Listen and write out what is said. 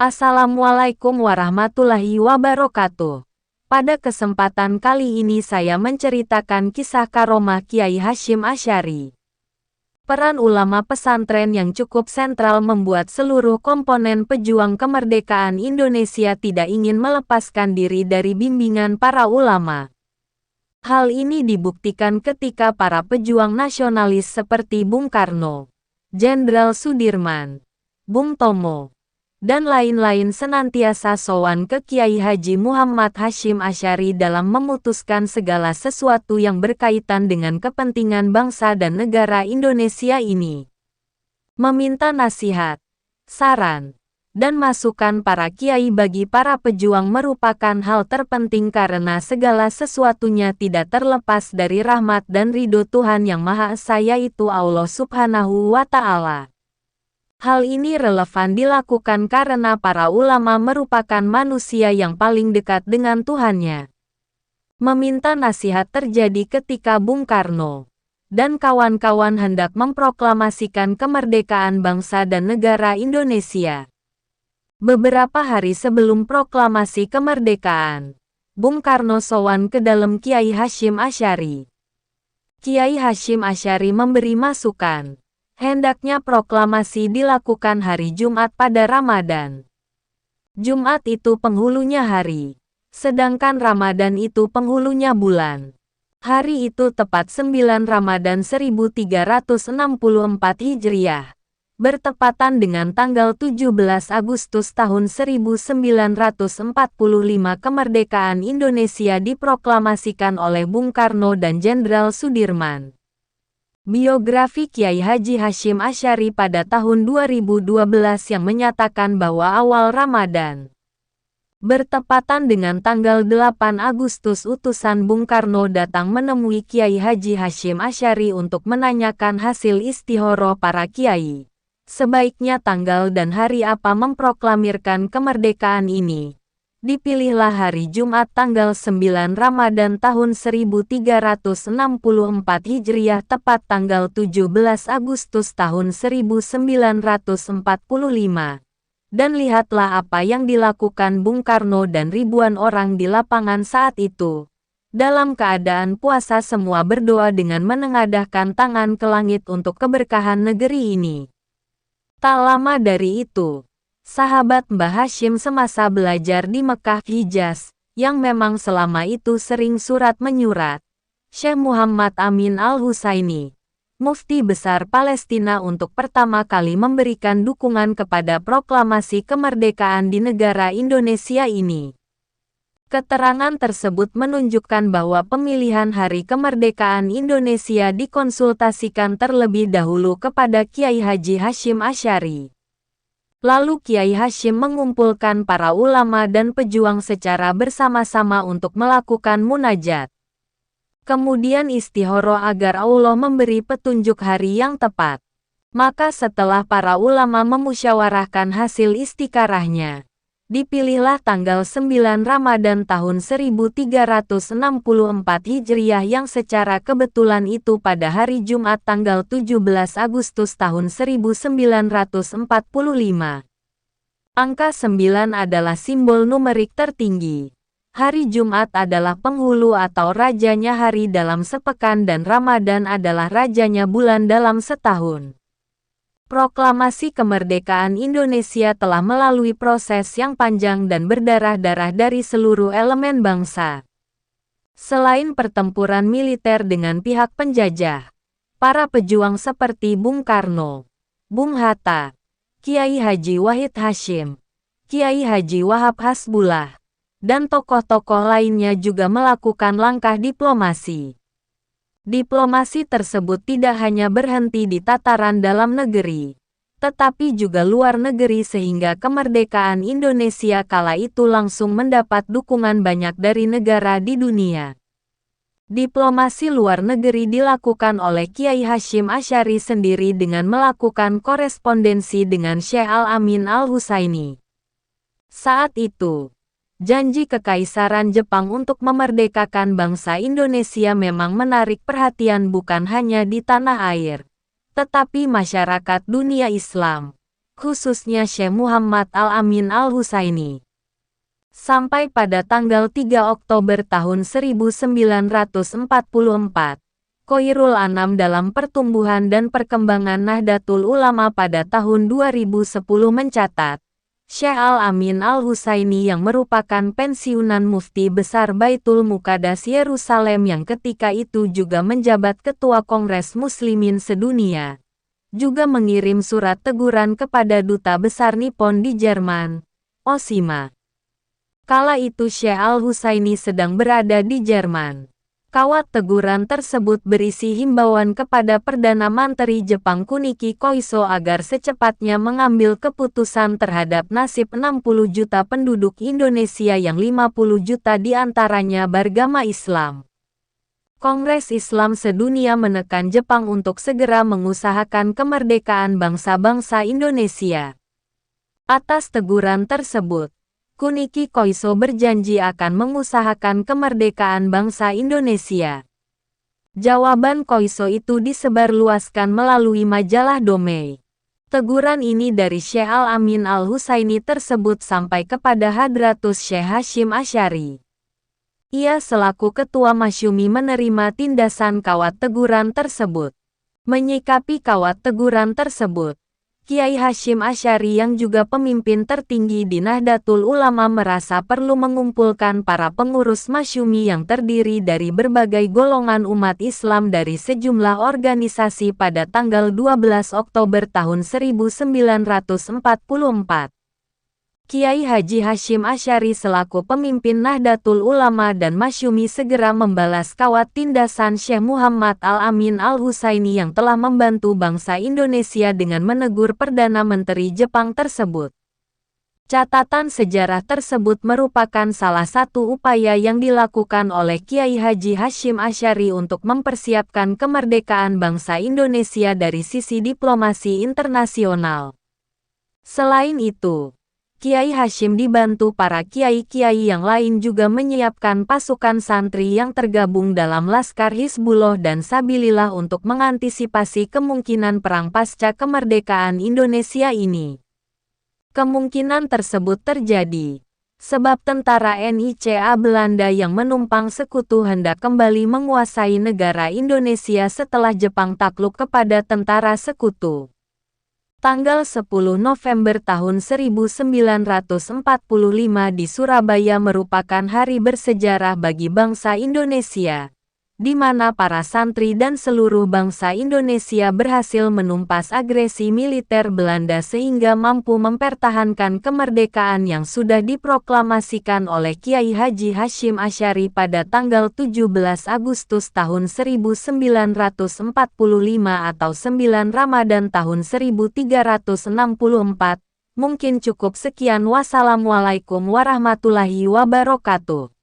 Assalamualaikum warahmatullahi wabarakatuh. Pada kesempatan kali ini saya menceritakan kisah karomah Kiai Hasyim Asy'ari. Peran ulama pesantren yang cukup sentral membuat seluruh komponen pejuang kemerdekaan Indonesia tidak ingin melepaskan diri dari bimbingan para ulama. Hal ini dibuktikan ketika para pejuang nasionalis seperti Bung Karno, Jenderal Sudirman, Bung Tomo, dan lain-lain senantiasa sowan ke Kiai Haji Muhammad Hasyim Asy'ari dalam memutuskan segala sesuatu yang berkaitan dengan kepentingan bangsa dan negara Indonesia ini. Meminta nasihat, saran, dan masukan para kiai bagi para pejuang merupakan hal terpenting karena segala sesuatunya tidak terlepas dari rahmat dan ridho Tuhan Yang Maha Esa, yaitu Allah Subhanahu wa Ta'ala. Hal ini relevan dilakukan karena para ulama merupakan manusia yang paling dekat dengan Tuhannya. Meminta nasihat terjadi ketika Bung Karno dan kawan-kawan hendak memproklamasikan kemerdekaan bangsa dan negara Indonesia. Beberapa hari sebelum proklamasi kemerdekaan, Bung Karno sowan ke dalam Kiai Hasyim Asy'ari. Kiai Hasyim Asy'ari memberi masukan. Hendaknya proklamasi dilakukan hari Jumat pada Ramadan. Jumat itu penghulunya hari, sedangkan Ramadan itu penghulunya bulan. Hari itu tepat 9 Ramadan 1364 Hijriah, bertepatan dengan tanggal 17 Agustus tahun 1945 kemerdekaan Indonesia diproklamasikan oleh Bung Karno dan Jenderal Sudirman. Biografi Kiai Haji Hasyim Asy'ari pada tahun 2012 yang menyatakan bahwa awal Ramadan bertepatan dengan tanggal 8 Agustus utusan Bung Karno datang menemui Kiai Haji Hasyim Asy'ari untuk menanyakan hasil istikharah para kiai. Sebaiknya tanggal dan hari apa memproklamirkan kemerdekaan ini. Dipilihlah hari Jumat tanggal 9 Ramadan tahun 1364 Hijriah tepat tanggal 17 Agustus tahun 1945. Dan lihatlah apa yang dilakukan Bung Karno dan ribuan orang di lapangan saat itu. Dalam keadaan puasa semua berdoa dengan menengadahkan tangan ke langit untuk keberkahan negeri ini. Tak lama dari itu, sahabat Mbah Hasyim semasa belajar di Mekah Hijaz, yang memang selama itu sering surat menyurat, Syekh Muhammad Amin Al-Husaini, Mufti Besar Palestina untuk pertama kali memberikan dukungan kepada proklamasi kemerdekaan di negara Indonesia ini. Keterangan tersebut menunjukkan bahwa pemilihan hari kemerdekaan Indonesia dikonsultasikan terlebih dahulu kepada Kiai Haji Hasyim Asy'ari. Lalu Kiai Hasyim mengumpulkan para ulama dan pejuang secara bersama-sama untuk melakukan munajat. Kemudian istikharah agar Allah memberi petunjuk hari yang tepat. Maka setelah para ulama memusyawarahkan hasil istikharahnya, dipilihlah tanggal 9 Ramadan tahun 1364 Hijriah yang secara kebetulan itu pada hari Jumat tanggal 17 Agustus tahun 1945. Angka 9 adalah simbol numerik tertinggi. Hari Jumat adalah penghulu atau rajanya hari dalam sepekan dan Ramadan adalah rajanya bulan dalam setahun. Proklamasi kemerdekaan Indonesia telah melalui proses yang panjang dan berdarah-darah dari seluruh elemen bangsa. Selain pertempuran militer dengan pihak penjajah, para pejuang seperti Bung Karno, Bung Hatta, Kiai Haji Wahid Hasyim, Kiai Haji Wahab Hasbullah, dan tokoh-tokoh lainnya juga melakukan langkah diplomasi. Diplomasi tersebut tidak hanya berhenti di tataran dalam negeri, tetapi juga luar negeri sehingga kemerdekaan Indonesia kala itu langsung mendapat dukungan banyak dari negara di dunia. Diplomasi luar negeri dilakukan oleh Kiai Hasyim Asy'ari sendiri dengan melakukan korespondensi dengan Syekh Al-Amin Al-Husaini. Saat itu, janji Kekaisaran Jepang untuk memerdekakan bangsa Indonesia memang menarik perhatian bukan hanya di tanah air, tetapi masyarakat dunia Islam, khususnya Syekh Muhammad Al-Amin Al-Husaini. Sampai pada tanggal 3 Oktober tahun 1944, Khoirul Anam dalam Pertumbuhan dan Perkembangan Nahdlatul Ulama pada tahun 2010 mencatat, Syekh Al-Amin Al-Husaini yang merupakan pensiunan Mufti Besar Baitul Muqaddas Yerusalem yang ketika itu juga menjabat Ketua Kongres Muslimin Sedunia, juga mengirim surat teguran kepada Duta Besar Nippon di Jerman, Oshima. Kala itu Syekh Al-Husaini sedang berada di Jerman. Kawat teguran tersebut berisi himbauan kepada Perdana Menteri Jepang Kuniki Koiso agar secepatnya mengambil keputusan terhadap nasib 60 juta penduduk Indonesia yang 50 juta diantaranya beragama Islam. Kongres Islam Sedunia menekan Jepang untuk segera mengusahakan kemerdekaan bangsa-bangsa Indonesia. Atas teguran tersebut, Kuniki Koiso berjanji akan mengusahakan kemerdekaan bangsa Indonesia. Jawaban Koiso itu disebarluaskan melalui majalah Domei. Teguran ini dari Syekh Al-Amin Al-Husaini tersebut sampai kepada Hadratus Syekh Hasyim Asy'ari. Ia selaku Ketua Masyumi menerima tindasan kawat teguran tersebut. Menyikapi kawat teguran tersebut, Kiai Hasyim Asy'ari yang juga pemimpin tertinggi di Nahdlatul Ulama merasa perlu mengumpulkan para pengurus masyumi yang terdiri dari berbagai golongan umat Islam dari sejumlah organisasi pada tanggal 12 Oktober tahun 1944. Kiai Haji Hasyim Asy'ari selaku pemimpin Nahdlatul Ulama dan Masyumi segera membalas kawat tindasan Syekh Muhammad Al-Amin Al-Husaini yang telah membantu bangsa Indonesia dengan menegur Perdana Menteri Jepang tersebut. Catatan sejarah tersebut merupakan salah satu upaya yang dilakukan oleh Kiai Haji Hasyim Asy'ari untuk mempersiapkan kemerdekaan bangsa Indonesia dari sisi diplomasi internasional. Selain itu, Kiai Hasyim dibantu para kiai-kiai yang lain juga menyiapkan pasukan santri yang tergabung dalam Laskar Hizbullah dan Sabilillah untuk mengantisipasi kemungkinan perang pasca kemerdekaan Indonesia ini. Kemungkinan tersebut terjadi sebab tentara NICA Belanda yang menumpang sekutu hendak kembali menguasai negara Indonesia setelah Jepang takluk kepada tentara sekutu. Tanggal 10 November tahun 1945 di Surabaya merupakan hari bersejarah bagi bangsa Indonesia, di mana para santri dan seluruh bangsa Indonesia berhasil menumpas agresi militer Belanda sehingga mampu mempertahankan kemerdekaan yang sudah diproklamasikan oleh Kiai Haji Hasyim Asy'ari pada tanggal 17 Agustus tahun 1945 atau 9 Ramadan tahun 1364. Mungkin cukup sekian. Wassalamualaikum warahmatullahi wabarakatuh.